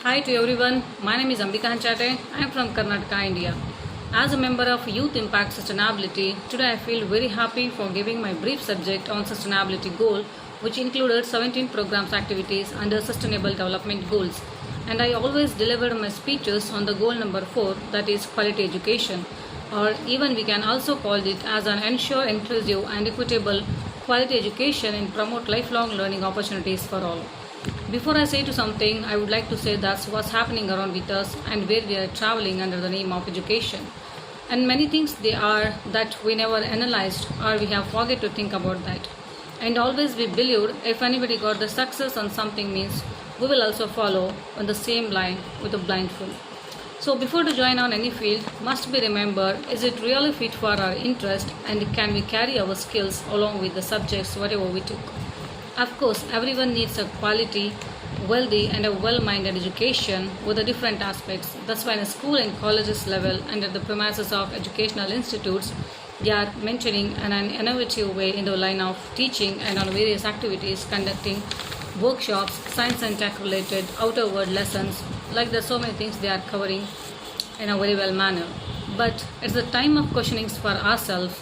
Hi to everyone, my name is Ambika Hanchate. I am from Karnataka, India. As a member of Youth Impact Sustainability, today I feel very happy for giving my brief subject on sustainability goal, which included 17 programs activities under Sustainable Development Goals. And I always delivered my speeches on the goal number 4, that is quality education, or even we can also call it as an ensure inclusive and equitable quality education and promote lifelong learning opportunities for all. Before I say to something, I would like to say that's what's happening around with us and where we are traveling under the name of education. And many things they are that we never analyzed or we have forget to think about that. And always we believed if anybody got the success on something means we will also follow on the same line with a blindfold. So before to join on any field, must be remembered is it really fit for our interest and can we carry our skills along with the subjects whatever we took. Of course, everyone needs a quality, wealthy and a well-minded education with the different aspects. That's why in a school and colleges level under the premises of educational institutes, they are mentioning an innovative way in the line of teaching and on various activities conducting workshops, science and tech related outer world lessons, like there's so many things they are covering in a very well manner. But it's the time of questionings for ourselves.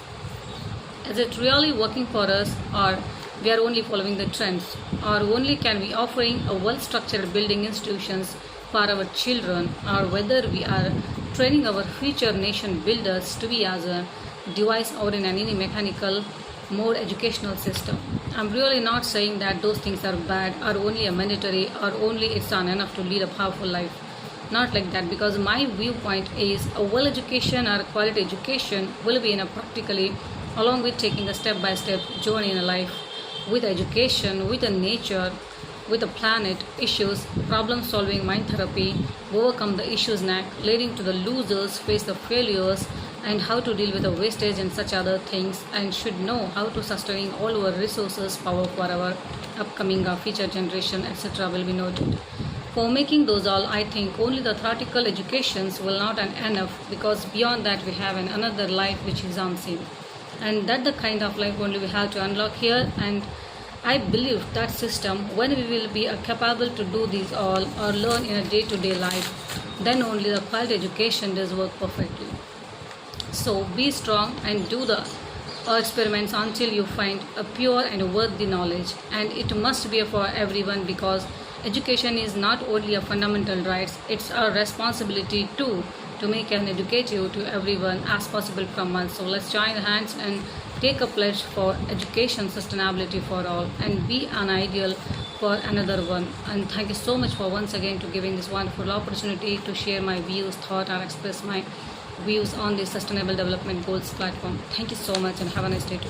Is it really working for us or we are only following the trends, or only can we offering a well-structured building institutions for our children, or whether we are training our future nation builders to be as a device or in any mechanical mode educational system. I'm really not saying that those things are bad or only a mandatory or only it's not enough to lead a powerful life. Not like that, because my viewpoint is a well education or quality education will be in a practically along with taking a step-by-step journey in a life with education, with the nature, with the planet, issues, problem solving, mind therapy, overcome the issues leading to the losers, face the failures, and how to deal with the wastage and such other things, and should know how to sustain all our resources, power for our upcoming future generation, etc. will be noted. For making those all, I think only the theoretical educations will not enough, because beyond that we have another life which is unseen. And that the kind of life only we have to unlock here. And I believe that system, when we will be capable to do these all or learn in a day-to-day life, then only the quality education does work perfectly. So be strong and do the experiments until you find a pure and worthy knowledge. And it must be for everyone, because education is not only a fundamental right, it's our responsibility too to make an educative to everyone as possible from us. So let's join hands and take a pledge for education sustainability for all and be an ideal for another one. And thank you so much for once again to giving this wonderful opportunity to share my views, thought or express my views on the Sustainable Development Goals platform. Thank you so much and have a nice day too.